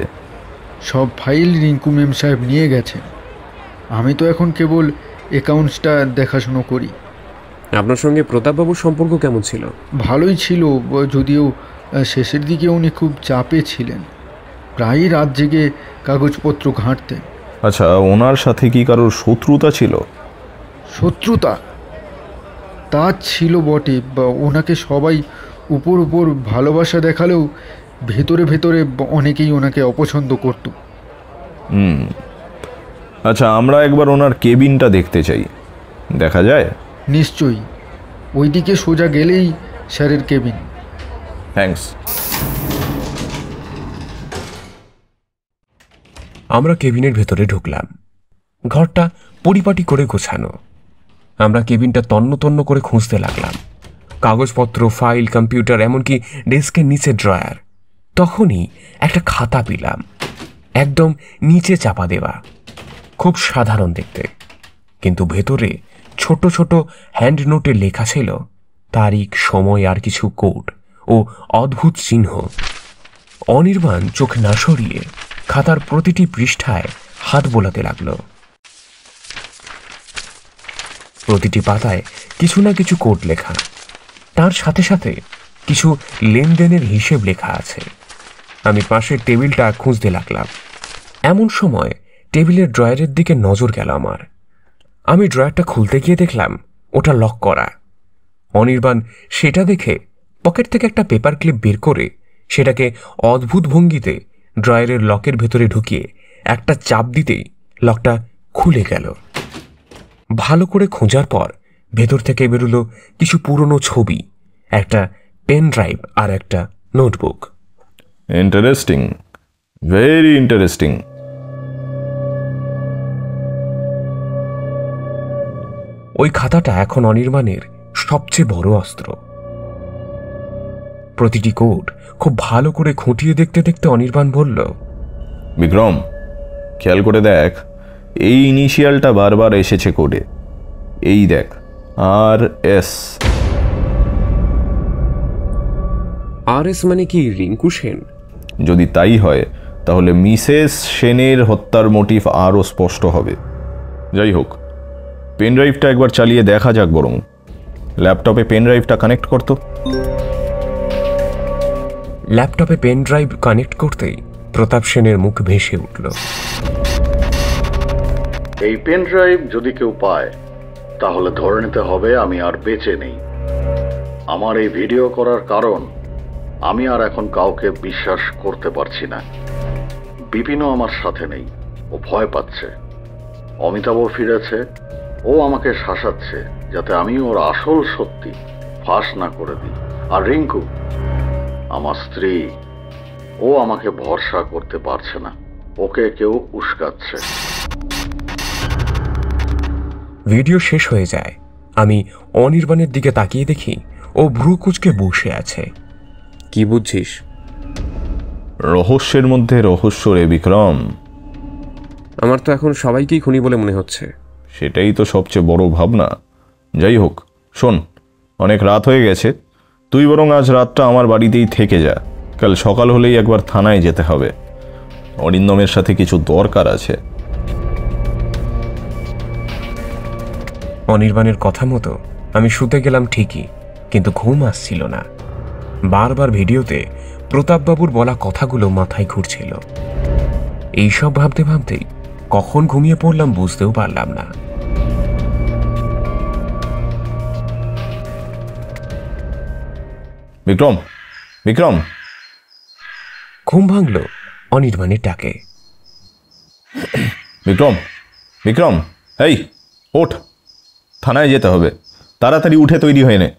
সব ফাইল রিঙ্কু মেম সাহেব নিয়ে গেছেন। আমি তো এখন কেবল অ্যাকাউন্টসটা দেখাশুনো করি। আপনার সঙ্গে প্রতাপবাবুর সম্পর্ক কেমন ছিল? ভালোই ছিল, যদিও শেষের দিকে উনি খুব চাপে ছিলেন, প্রায়ই রাত জেগে কাগজপত্র ঘাঁটতেন। আচ্ছা, ওনার সাথে কি কারোর শত্রুতা ছিল? শত্রুতা তা ছিল বটে, ওনাকে সবাই উপর উপর ভালোবাসা দেখালেও ভেতরে ভেতরে অনেকেই ওনাকে অপছন্দ করত। আচ্ছা, আমরা একবার ওনার কেবিনটা দেখতে চাই, দেখা যায়? নিশ্চয়ই, ওইদিকে সোজা গেলেই স্যারের কেবিন। থ্যাঙ্কস। আমরা কেবিনের ভেতরে ঢুকলাম। ঘরটা পরিপাটি করে গোছানো। আমরা কেবিনটা তন্ন তন্ন করে খুঁজতে লাগলাম, কাগজপত্র, ফাইল, কম্পিউটার, এমনকি ডেস্কের নিচে ড্রয়ার। তখনই একটা খাতা পেলাম, একদম নিচে চাপা দেওয়া, খুব সাধারণ দেখতে, কিন্তু ভেতরে ছোট ছোট হ্যান্ড নোটে লেখা ছিল তারিখ, সময় আর কিছু কোড ও অদ্ভুত চিহ্ন। অনির্বাণ চোখ না সরিয়ে খাতার প্রতিটি পৃষ্ঠায় হাত বোলাতে লাগলো। প্রতিটি পাতায় কিছু না কিছু কোড লেখা, তার সাথে সাথে কিছু লেনদেনের হিসেব লেখা আছে। আমি পাশের টেবিলটা খুঁজতে লাগলাম। এমন সময় টেবিলের ড্রয়ারের দিকে নজর গেল আমার। আমি ড্রয়ারটা খুলতে গিয়ে দেখলাম ওটা লক করা। অনির্বাণ সেটা দেখে পকেট থেকে একটা পেপার ক্লিপ বের করে সেটাকে অদ্ভুত ভঙ্গিতে ড্রয়ারের লকের ভেতরে ঢুকিয়ে একটা চাপ দিতেই লকটা খুলে গেল। ভালো করে খোঁজার পর ভেতর থেকে বেরোলো কিছু পুরনো ছবি, একটা পেন ড্রাইভ আর একটা নোটবুক। Interesting, very interesting. ওই খাতাটা এখন অনির্বাণের সবচেয়ে বড় অস্ত্র। প্রতিটি কোড খুব ভালো করে খুঁটিয়ে দেখতে দেখতে অনির্বাণ বলল, বিক্রম, খেয়াল করে দেখ, এই ইনিশিয়ালটা বারবার এসেছে কোডে। এই দেখ, RS। RS মানে কি রিঙ্কু সেন? যদি তাই হয় তাহলে মিসেস সেনের হত্যার মোটিভ আরও স্পষ্ট হবে। যাই হোক, পেনড্রাইভটা একবার চালিয়ে দেখা যাক। বরং ল্যাপটপে পেনড্রাইভটা কানেক্ট করতো। ল্যাপটপে পেন ড্রাইভ কানেক্ট করতেই প্রতাপ সেনের মুখ ভেসে উঠল। এই পেন ড্রাইভ যদি কেউ পায় তাহলে ধরে নিতে হবে আমি আর বেঁচে নেই। আমার এই ভিডিও করার কারণ, আমি আর এখন কাউকে বিশ্বাস করতে পারছি না। বিপিনও আমার সাথে নেই, ও ভয় পাচ্ছে। অমিতাভও ফিরেছে, ও আমাকে শাসাচ্ছে যাতে আমি ওর আসল সত্যি ফাঁস না করে দিই। আর রিঙ্কু আমার স্ত্রী, ও আমাকে ভরসা করতে পারছে না, ওকে কেউ উস্কাচ্ছে। ভিডিও শেষ হয়ে যায়। আমি অনির্বাণের দিকে তাকিয়ে দেখি ও ভ্রু কুঁচকে বসে আছে। কি বুঝছিস? রহস্যের মধ্যে রহস্য রে বিক্রম। আমার তো এখন সবাইকেই খুনি বলে মনে হচ্ছে। সেটাই তো সবচেয়ে বড় ভাবনা। যাই হোক, শোন, অনেক রাত হয়ে গেছে, তুই বরং আজ রাতটা আমার বাড়িতেই থেকে যা। কাল সকাল হলেই একবার থানায় যেতে হবে, অরিন্দমের সাথে কিছু দরকার আছে। অনির্বাণের কথা মতো আমি শুতে গেলাম ঠিকই, কিন্তু ঘুম আসছিল না। বারবার ভিডিওতে প্রতাপবাবুর বলা কথাগুলো মাথায় ঘুরছিল। এইসব ভাবতে ভাবতেই কখন ঘুমিয়ে পড়লাম বুঝতেও পারলাম না। বিক্রম, বিক্রম! ঘুম ভাঙল অনির্বাণের ডাকে। বিক্রম, বিক্রম, এই ওঠ, থানায় যেতে হবে। তাড়াতাড়ি উঠে তৈরি হয়ে নে,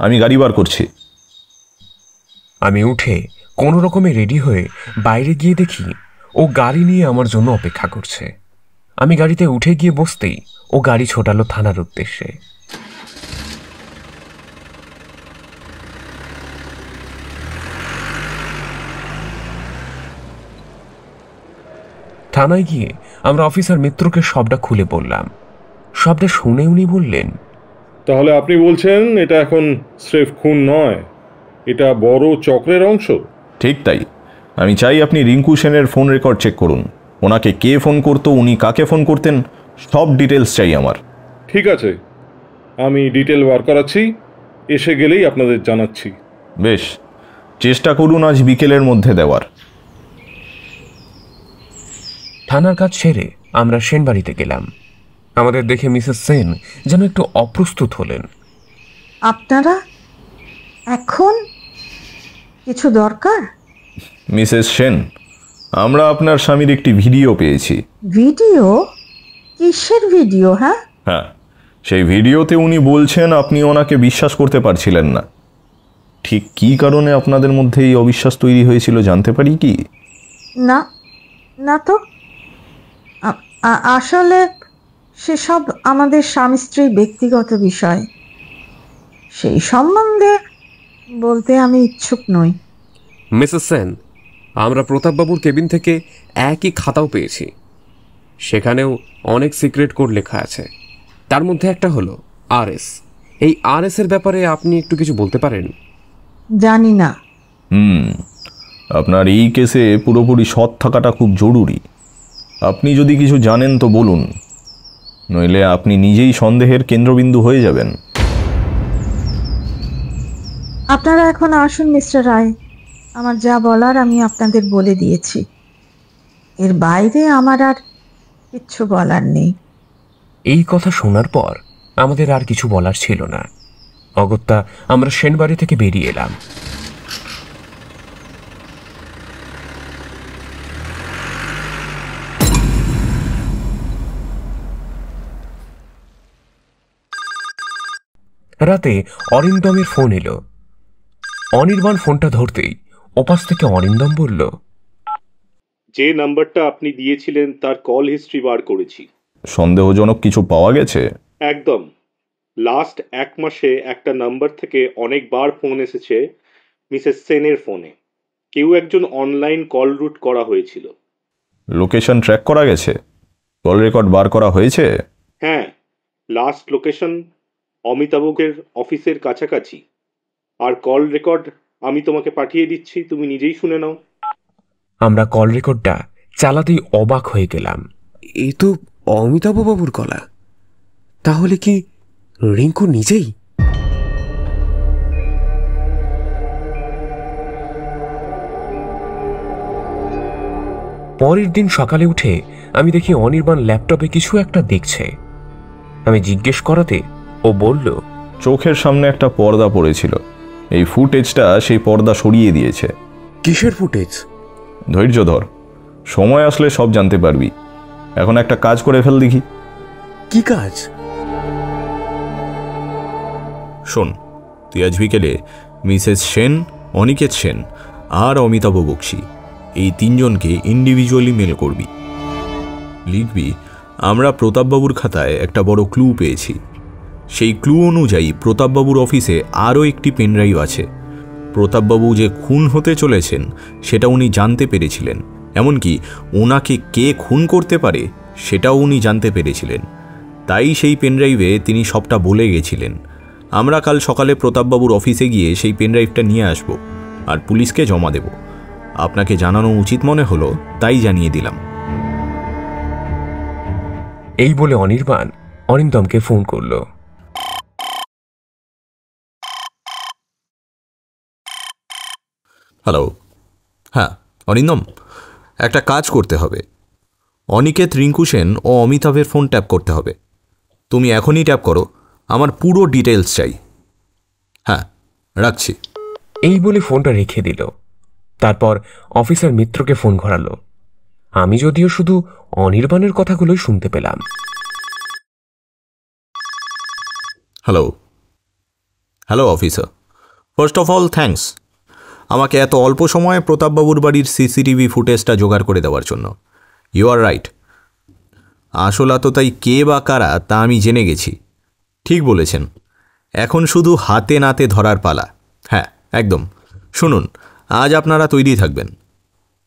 আমি গাড়ি বার করছি। আমি উঠে কোনো রকমে রেডি হয়ে বাইরে গিয়ে দেখি ও গাড়ি নিয়ে আমার জন্য অপেক্ষা করছে। আমি গাড়িতে উঠে গিয়ে বসতেই ও গাড়ি ছোটালো থানার উদ্দেশ্যে। থানায় গিয়ে আমরা অফিসার মিত্রকে সবটা খুলে বললাম। সবটা শুনে উনি বললেন, তাহলে আপনি বলছেন এটা এখন স্রেফ খুন নয়, এটা বড় চক্রের অংশ? ঠিক তাই। আমি চাই আপনি রিঙ্কু সেনের ফোন রেকর্ড চেক করুন। ওনাকে কে ফোন করতো, উনি কাকে ফোন করতেন, সব ডিটেলস চাই আমার। ঠিক আছে, আমি ডিটেল বার করাচ্ছি, এসে গেলেই আপনাদের জানাচ্ছি। বেশ, চেষ্টা করুন আজ বিকেলের মধ্যে দেওয়ার। থানার কাজ সেরে আমরা সেন বাড়িতে গেলাম। আমাদের দেখে মিসেস সেন যেন একটু অপ্রস্তুত হলেন। আপনারা এখন কিছু দরকার? মিসেস সেন, আমরা আপনার স্বামীর একটি ভিডিও পেয়েছি। ভিডিও? কিসের ভিডিও? হ্যাঁ হ্যাঁ, সেই ভিডিওতে উনি বলছেন আপনি ওনাকে বিশ্বাস করতে পারছিলেন না। ঠিক কী কারণে আপনাদের মধ্যে এই অবিশ্বাস তৈরি হয়েছিল জানতে পারি কি? না, না তো। আসলে সেসব আমাদের স্বামী স্ত্রীর ব্যক্তিগত বিষয়, সেই সম্বন্ধে বলতে আমি ইচ্ছুক নই। মিসেস সেন, আমরা প্রতাপবাবুর কেবিন থেকে একই খাতাও পেয়েছি। সেখানেও অনেক সিক্রেট কোড লেখা আছে। তার মধ্যে একটা হলো RS। এই RS এর ব্যাপারে আপনি একটু কিছু বলতে পারেন? জানি না। আপনার এই কেসে পুরোপুরি সৎ থাকাটা খুব জরুরি। আপনি যদি কিছু জানেন তো বলুন, নইলে আপনি নিজেই সন্দেহের কেন্দ্রবিন্দু হয়ে যাবেন। আপনারা এখন আসুন মিস্টার রায়, আমার যা বলার আমি আপনাদের বলে দিয়েছি। এর বাইরে আমার আর কিচ্ছু বলার নেই। এই কথা শোনার পর আমাদের আর কিছু বলার ছিল না। অগত্যা আমরা সেন বাড়ি থেকে বেরিয়ে এলাম। রাতে অরিন্দমের ফোন এলো। অনির্বাণ ফোনটা ধরতেই ওপাশ থেকে অরিন্দম বলল, যে নাম্বারটা আপনি দিয়েছিলেন তার কল হিস্ট্রি বার করেছি। সন্দেহজনক কিছু পাওয়া গেছে? একদম। লাস্ট 1 মাসে একটা নাম্বার থেকে অনেকবার ফোন এসেছে, মিসেস সেনের ফোনে কেউ একজন অনলাইন কল রুট করা হয়েছিল। লোকেশন ট্র্যাক করা গেছে? কল রেকর্ড বার করা হয়েছে? হ্যাঁ, লাস্ট লোকেশন অমিতাভের অফিসের কাছাকাছি। আর কল রেকর্ড আমি তোমাকে পাঠিয়ে দিচ্ছি, তুমি নিজেই শুনে নাও। আমরা কল রেকর্ডটা চালাতেই অবাক হয়ে গেলাম। এ তো অমিতাভবাবুর গলা। তাহলে কি রিঙ্কু নিজেই? পরের দিন সকালে উঠে আমি দেখি অনির্বাণ ল্যাপটপে কিছু একটা দেখছে। আমি জিজ্ঞেস করাতে ও বলল, চোখের সামনে একটা পর্দা পড়েছিল, এই ফুটেজটা সেই পর্দা সরিয়ে দিয়েছে। কিসের ফুটেজ? ধৈর্য ধর, সময় আসলে সব জানতে পারবি। এখন একটা কাজ করে ফেল দেখি। কি কাজ? শোন, তুই আজ বিকেলে মিসেস সেন, অনিকেত সেন আর অমিতাভ বক্সি এই তিনজনকে ইন্ডিভিজুয়ালি মেল করবি। লিখবি, আমরা প্রতাপবাবুর খাতায় একটা বড় ক্লু পেয়েছি। সেই ক্লু অনুযায়ী প্রতাপবাবুর অফিসে আরও একটি পেনড্রাইভ আছে। প্রতাপবাবু যে খুন হতে চলেছেন সেটা উনি জানতে পেরেছিলেন, এমনকি ওনাকে কে খুন করতে পারে সেটাও উনি জানতে পেরেছিলেন। তাই সেই পেনড্রাইভে তিনি সবটা বলে গেছিলেন। আমরা কাল সকালে প্রতাপবাবুর অফিসে গিয়ে সেই পেনড্রাইভটা নিয়ে আসব আর পুলিশকে জমা দেব। আপনাকে জানানো উচিত মনে হলো, তাই জানিয়ে দিলাম। এই বলে অনির্বাণ অরিন্দমকে ফোন করল। হ্যালো। হ্যাঁ অরিন্দম, একটা কাজ করতে হবে। অনিকেত, রিঙ্কু সেন ও অমিতাভের ফোন ট্যাপ করতে হবে। তুমি এখনই ট্যাপ করো, আমার পুরো ডিটেলস চাই। হ্যাঁ, রাখছি। এই বলে ফোনটা রেখে দিল। তারপর অফিসার মিত্রকে ফোন ঘোরালো। আমি যদিও শুধু অনির্বাণের কথাগুলোই শুনতে পেলাম। Hello. Hello officer, first of all thanks আমাকে এত অল্প সময়ে প্রতাপবাবুর বাড়ির সিসিটিভি ফুটেজটা জোগাড় করে দেওয়ার জন্য। ইউ আর রাইট, আসল আততায়ী কে বা কারা তা আমি জেনে গেছি। ঠিক বলেছেন, এখন শুধু হাতে নাতে ধরার পালা। হ্যাঁ একদম। শুনুন, আজ আপনারা তৈরি থাকবেন।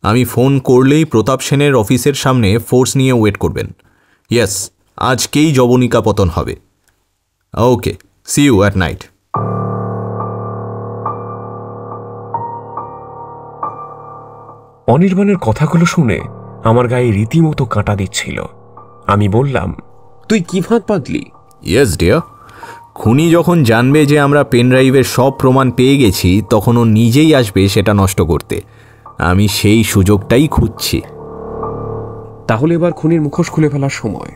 আমি ফোন করলেই প্রতাপ সেনের অফিসের সামনে ফোর্স নিয়ে ওয়েট করবেন। ইয়েস, আজকেই জবনিকা পতন হবে। ওকে, সি ইউ অ্যাট নাইট। অনির্বাণের কথাগুলো শুনে আমার গায়ে রীতিমতো কাঁটা দিচ্ছিল। আমি বললাম, তুই কি ফাঁদ পাতলি? ইয়েস ডিয়ার, খুনি যখন জানবে যে আমরা পেনড্রাইভের সব প্রমাণ পেয়ে গেছি, তখন ও নিজেই আসবে সেটা নষ্ট করতে। আমি সেই সুযোগটাই খুঁজছি। তাহলে এবার খুনির মুখোশ খুলে ফেলার সময়।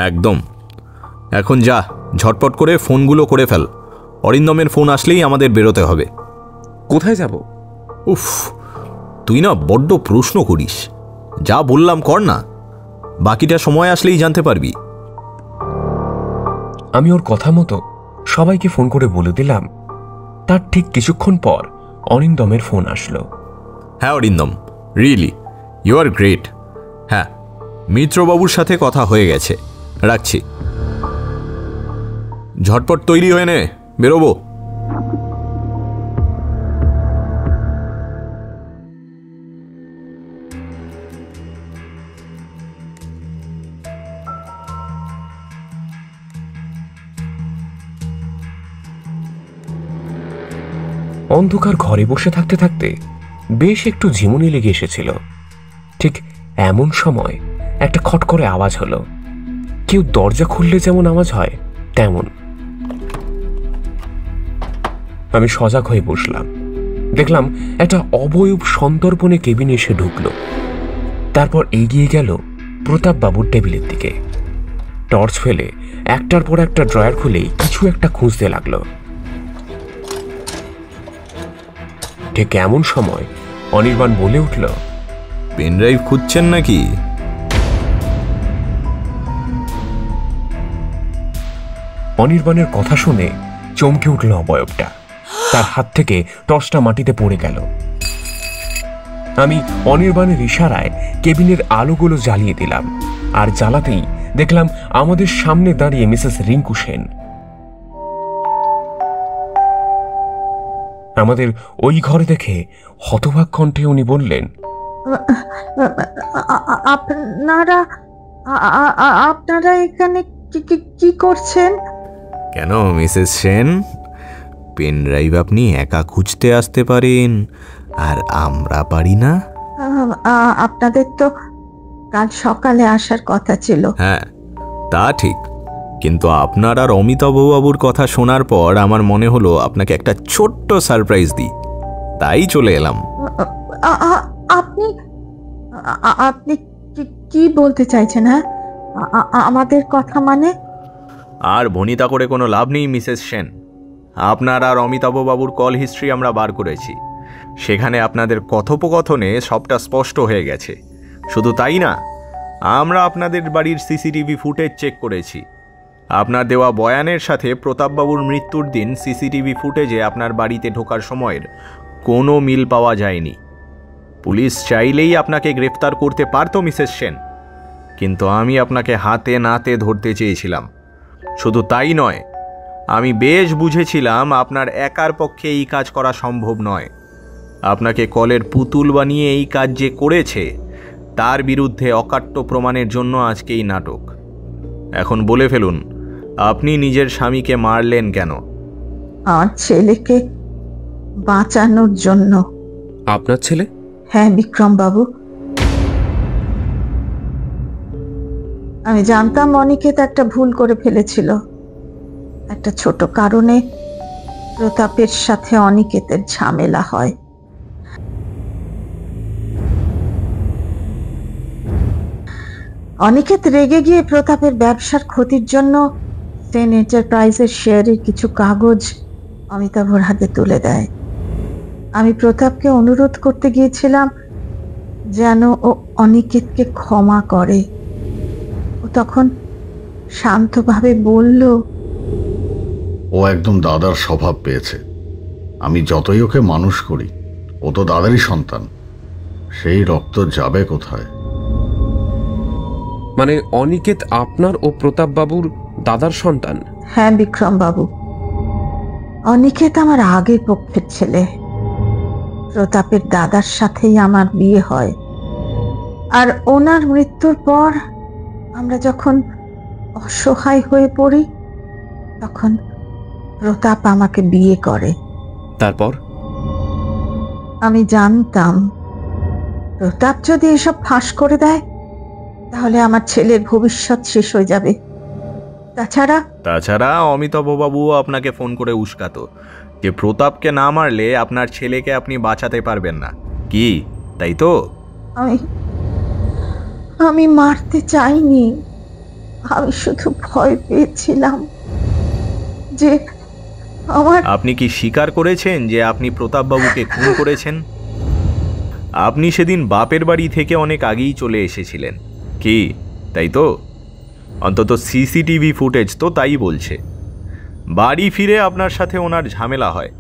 একদম। এখন যা, ঝটপট করে ফোনগুলো করে ফেল। অরিন্দমের ফোন আসলেই আমাদের বেরোতে হবে। কোথায় যাব? উফ, তুই না বড্ড প্রশ্ন করিস। যা বললাম কর না, বাকিটা সময় আসলেই জানতে পারবি। আমি ওর কথা মতো সবাইকে ফোন করে বলে দিলাম। তার ঠিক কিছুক্ষণ পর অরিন্দমের ফোন আসলো। হ্যাঁ Arindam, really you are great. হ্যাঁ, মিত্রবাবুর সাথে কথা হয়ে গেছে, রাখছি। ঝটপট তৈরি হয়ে নে, বেরোবো। অন্ধকার ঘরে বসে থাকতে থাকতে বেশ একটু ঝিমুনি লেগে এসেছিল। ঠিক এমন সময় একটা খট করে আওয়াজ হলো। কেউ দরজা খুললে যেমন আওয়াজ হয় তেমন। আমি সজাগ হয়ে বসলাম। দেখলাম একটা অবয়ব সন্তর্পণে কেবিনে এসে ঢুকলো। তারপর এগিয়ে গেল প্রতাপ বাবুর টেবিলের দিকে। টর্চ ফেলে একটার পর একটা ড্রয়ার খুলে কিছু একটা খুঁজতে লাগলো। ঠিক এমন সময় অনির্বাণ বলে উঠল, পেনড্রাইভ খুঁজছেন নাকি? অনির্বাণের কথা শুনে চমকে উঠল অবয়বটা। তার হাত থেকে টর্চটা মাটিতে পড়ে গেল। আমি অনির্বাণের ইশারায় কেবিনের আলোগুলো জ্বালিয়ে দিলাম, আর জ্বালাতেই দেখলাম আমাদের সামনে দাঁড়িয়ে মিসেস রিঙ্কু সেন। আমাদের ওই ঘরে দেখে হতবাক কণ্ঠে উনি বললেন, আপনারা আপনারা এখানে কি করছেন? কেন মিসেস সেন, পেন ড্রাইভ আপনি একা খুঁজতে আসতে পারেন, আর আমরা পারি না? আপনাদের তো কাল সকালে আসার কথা ছিল। হ্যাঁ, তা ঠিক, কিন্তু আপনার আর অমিতাভবাবুর কথা শোনার পর আমার মনে হলো আপনাকে একটা ছোট্ট সারপ্রাইজ দিই, তাই চলে এলাম। আপনি আপনি কি বলতে চাইছেন? হ্যাঁ, আমাদের কথা মানে? আর ভনিতা করে কোনো লাভ নেই মিসেস সেন। আপনার আর অমিতাভবাবুর কল হিস্ট্রি আমরা বার করেছি, সেখানে আপনাদের কথোপকথনে সবটা স্পষ্ট হয়ে গেছে। শুধু তাই না, আমরা আপনাদের বাড়ির সিসিটিভি ফুটেজ চেক করেছি। আপনার দেওয়া বয়ানের সাথে প্রতাপবাবুর মৃত্যুর দিন সিসিটিভি ফুটেজে আপনার বাড়িতে ঢোকার সময়ের কোনো মিল পাওয়া যায়নি। পুলিশ চাইলেই আপনাকে গ্রেফতার করতে পারত মিসেস সেন, কিন্তু আমি আপনাকে হাতে নাতে ধরতে চেয়েছিলাম। শুধু তাই নয়, আমি বেশ বুঝেছিলাম আপনার একার পক্ষে এই কাজ করা সম্ভব নয়। আপনাকে কলের পুতুল বানিয়ে এই কাজ যে করেছে, তার বিরুদ্ধে অকাট্য প্রমাণের জন্য আজকে এই নাটক। এখন বলে ফেলুন, আপনি নিজের স্বামীকে মারলেন কেন? আমার ছেলেকে বাঁচানোর জন্য। আপনার ছেলে? হ্যাঁ বিক্রম বাবু, আমি জানতাম অনিকেত একটা ভুল করে ফেলেছিল। একটা ছোট কারণে প্রতাপের সাথে অনিকেতের ঝামেলা হয়। অনিকেত রেগে গিয়ে প্রতাপের ব্যবসার ক্ষতির জন্য সেন এন্টারপ্রাইজের শেয়ারের কিছু কাগজ অমিতাভর হাতে তুলে দেয়। আমি প্রতাপকে অনুরোধ করতে গিয়েছিলাম যেন ও অনিকেতকে ক্ষমা করে। ও তখন শান্তভাবে বলল, ও একদম দাদার স্বভাব পেয়েছে। আমি যতই ওকে মানুষ করি, ও তো দাদারই সন্তান, সেই রক্ত যাবে কোথায়? মানে অনিকেত আপনার ও প্রতাপবাবুর দাদার সন্তান? হ্যাঁ বিক্রম বাবু, অনিকেত আমার আগের পক্ষের ছেলে। প্রতাপের দাদার সাথেই আমার বিয়ে হয়, আর ওনার মৃত্যুর পর আমরা যখন অসহায় হয়ে পড়ি, তখন প্রতাপ আমাকে বিয়ে করে। তারপর? আমি জানতাম প্রতাপ যদি এসব ফাঁস করে দেয়, তাহলে আমার ছেলের ভবিষ্যৎ শেষ হয়ে যাবে। তাছাড়া অমিতাভবাবু আপনাকে ফোন করে উস্কাতো যে প্রতাপকে না মারলে আপনার ছেলেকে আপনি বাঁচাতে পারবেন না, কি তাই তো? আমি মারতে চাইনি, আমি শুধু ভয় পেয়েছিলাম যে আপনি কি স্বীকার করেছেন যে আপনি প্রতাপবাবুকে খুন করেছেন? আপনি সেদিন বাপের বাড়ি থেকে অনেক আগেই চলে এসেছিলেন, কি তাই তো? অন্তত সিসিটিভি ফুটেজ তো তাই বলছে। বাড়ি ফিরে আপনার সাথে ওনার ঝামেলা হয়,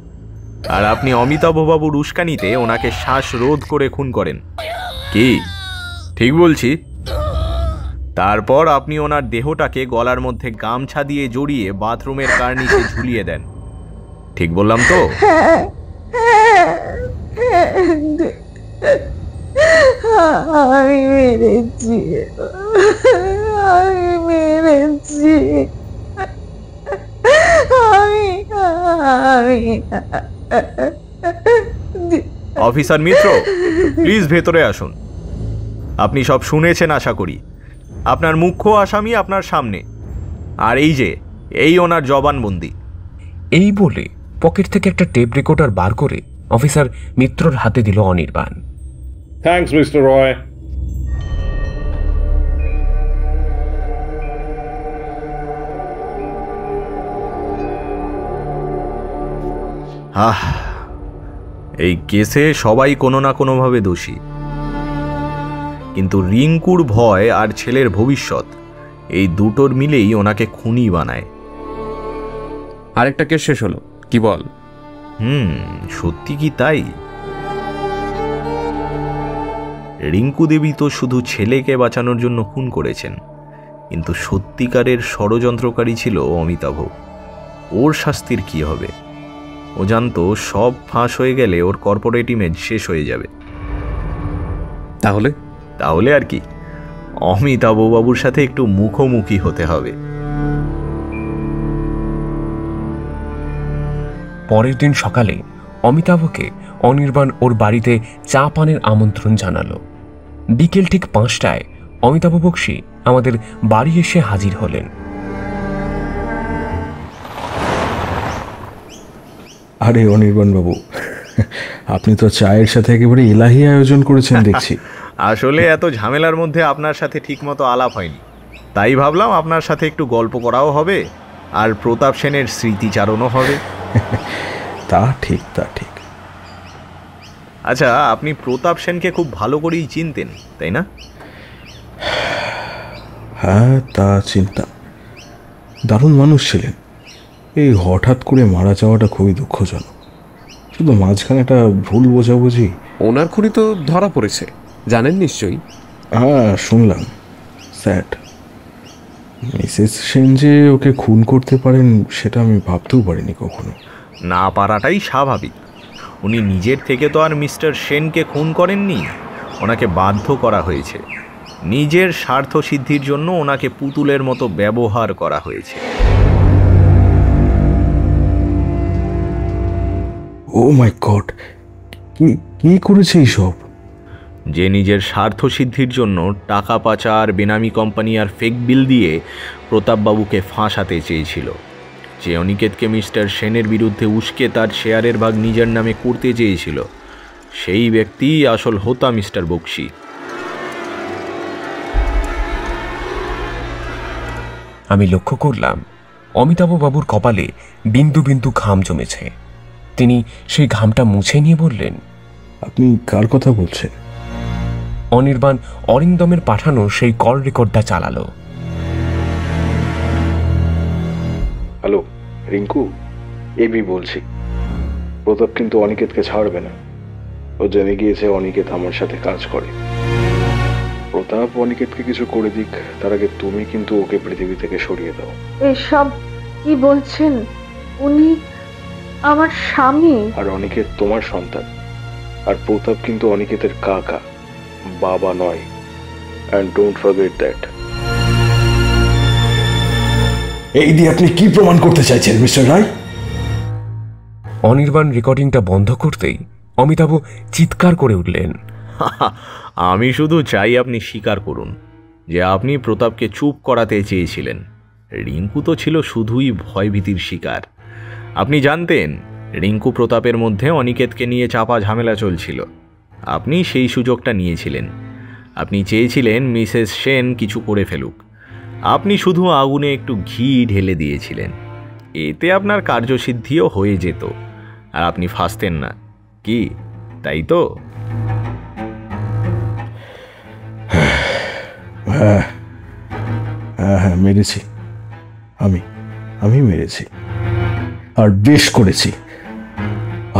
আর আপনি অমিতাভবাবুর উস্কানিতে ওনাকে শ্বাসরোধ করে খুন করেন, কি ঠিক বলছি? তারপর আপনি ওনার দেহটাকে গলার মধ্যে গামছা দিয়ে জড়িয়ে বাথরুমের কার্নিশে ঝুলিয়ে দেন, ঠিক বললাম তো? আমি মেরেছি, আমি মেরেছি, অফিসার মিত্র, প্লিজ ভেতরে আসুন। আপনি সব শুনেছেন আশা করি। আপনার মুখ্য আসামি আপনার সামনে, আর এই ওনার জবানবন্দি। এই বলে পকেট থেকে একটা টেপ রেকর্ডার বার করে অফিসার মিত্রর হাতে দিল অনির্বাণ। থ্যাঙ্কস মিস্টার রয়। এই কেসে সবাই কোনো না কোনোভাবে দোষী, কিন্তু রিঙ্কুর ভয় আর ছেলের ভবিষ্যৎ, এই দুটোর মিলেই ওনাকে খুনি বানায়। আরেকটা কেস শেষ হলো, কি বল? সত্যি কি তাই? রিঙ্কু দেবী তো শুধু ছেলেকে বাঁচানোর জন্য খুন করেছেন, কিন্তু সত্যিকারের ষড়যন্ত্রকারী ছিল অমিতাভ। ওর শাস্তির কি হবে? ও জানতো সব ফাঁস হয়ে গেলে ওর কর্পোরেট ইমেজ শেষ হয়ে যাবে। তাহলে তাহলে আর কি, অমিতাভবাবুর সাথে একটু মুখোমুখি হতে হবে। পরের দিন সকালে অমিতাভকে অনির্বাণ ওর বাড়িতে চা পানের আমন্ত্রণ জানালো। বিকেল ঠিক 5টায় অমিতাভ বক্সী আমাদের বাড়ি এসে হাজির হলেন। আরে অনির্বাণ বাবু, আপনি তো চায়ের সাথে একেবারে এলাহি আয়োজন করেছেন দেখছি। আসলে এত ঝামেলার মধ্যে আপনার সাথে ঠিকমতো আলাপ হয়নি, তাই ভাবলাম আপনার সাথে একটু গল্প করাও হবে আর প্রতাপ সেনের স্মৃতিচারণও হবে। তা ঠিক, তা ঠিক। আচ্ছা, আপনি প্রতাপ সেনকে খুব ভালো করেই চিনতেন, তাই না? হ্যাঁ, তা চিন্তা। দারুণ মানুষ ছিলেন। এই হঠাৎ করে মারা যাওয়াটা খুবই দুঃখজনক। শুধু মাঝখানে একটা ভুল বোঝাবুঝি। ওনার খুনি তো ধরা পড়েছে, জানেন নিশ্চয়ই? হ্যাঁ, শুনলাম। স্যাড। মিসেস সেন যে ওকে খুন করতে পারেন সেটা আমি ভাবতেও পারিনি কখনো। না পারাটাই স্বাভাবিক। উনি নিজের থেকে তো আর মিস্টার সেনকে খুন করেননি, ওনাকে বাধ্য করা হয়েছে। নিজের স্বার্থ সিদ্ধির জন্য ওনাকে পুতুলের মতো ব্যবহার করা হয়েছে। ও মাই গড, কি করেছে এইসব? যে নিজের স্বার্থ সিদ্ধির জন্য টাকা পাচার, বেনামি কোম্পানি আর ফেক বিল দিয়ে প্রতাপবাবুকে ফাঁসাতে চেয়েছিল, যে অনিকেতকে মিস্টার সেনের বিরুদ্ধে উস্কে তার শেয়ারের ভাগ নিজের নামে করতে চেয়েছিল, সেই ব্যক্তি আসল হোতা মিস্টার বক্সী। আমি লক্ষ্য করলাম অমিতাভ বাবুর কপালে বিন্দু বিন্দু ঘাম জমেছে। তিনি সেই ঘামটা মুছে নিয়ে বললেন, আপনি কার কথা বলছেন? অনির্বাণ অরিন্দমের পাঠানো সেই কল রেকর্ডটা চালালো। হ্যালো রিঙ্কু, এবি বলছি। প্রতাপ কিন্তু অনিকেতকে ছাড়বে না। ও জেনে গিয়েছে অনিকেত আমার সাথে কাজ করে। প্রতাপ অনিকেতকে কিছু করে দিক, তার আগে তুমি কিন্তু ওকে পৃথিবী থেকে সরিয়ে দাও। এসব কি বলছেন? উনি আমার স্বামী। আর অনিকেত তোমার সন্তান। আর প্রতাপ কিন্তু অনিকেতের কাকা, বাবা নয়। And don't forget that. এই দিয়ে আপনি কি প্রমাণ করতে চাইছেন মিস্টার রায়? অনির্বাণ রেকর্ডিংটা বন্ধ করতেই অমিতাভ চিৎকার করে উঠলেন, আমি শুধু চাই আপনি স্বীকার করুন যে আপনি প্রতাপকে চুপ করাতে চেয়েছিলেন। রিঙ্কু তো ছিল শুধুই ভয়ভীতির শিকার। আপনি জানতেন রিঙ্কু প্রতাপের মধ্যে অনিকেতকে নিয়ে চাপা ঝামেলা চলছিল। আপনি সেই সুযোগটা নিয়েছিলেন। আপনি চেয়েছিলেন মিসেস সেন কিছু করে ফেলুক। আপনি শুধু আগুনে একটু ঘি ঢেলে দিয়েছিলেন। এতে আপনার কার্যসিদ্ধিও হয়ে যেত আর আপনি ফাঁসতেন না, কি তাই তো? হ্যাঁ হ্যাঁ হ্যাঁ, মেরেছি। আমি মেরেছি, আর বেশ করেছি।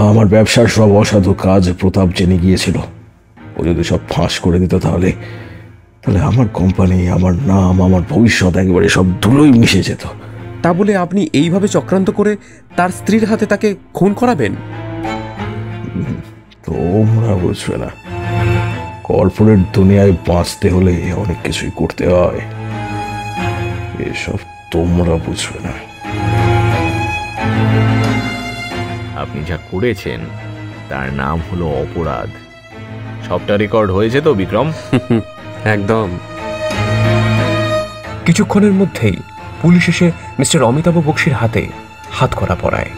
আমার ব্যবসার সব অসাধু কাজ প্রতাপ জেনে গিয়েছিল। ও যদি সব ফাঁস করে দিত তাহলে আমার কোম্পানি, আমার নাম, আমার ভবিষ্যৎ একেবারে সব ধুলোই মিশে যেত। তা বলে আপনি এইভাবে চক্রান্ত করে তার স্ত্রীর হাতে তাকে খুন করাবেন? তোমরা বুঝবে না, কর্পোরেট দুনিয়ায় বাঁচতে হলে অনেক কিছুই করতে হয়। এসব তোমরা বুঝবে না। আপনি যা করেছেন তার নাম হলো অপরাধ। সবটা রেকর্ড হয়েছে তো বিক্রম? একদম। কিছুক্ষণের মধ্যেই পুলিশ এসে মিস্টার অমিতাভ বক্সীর হাতে হাত করা পড়ায়।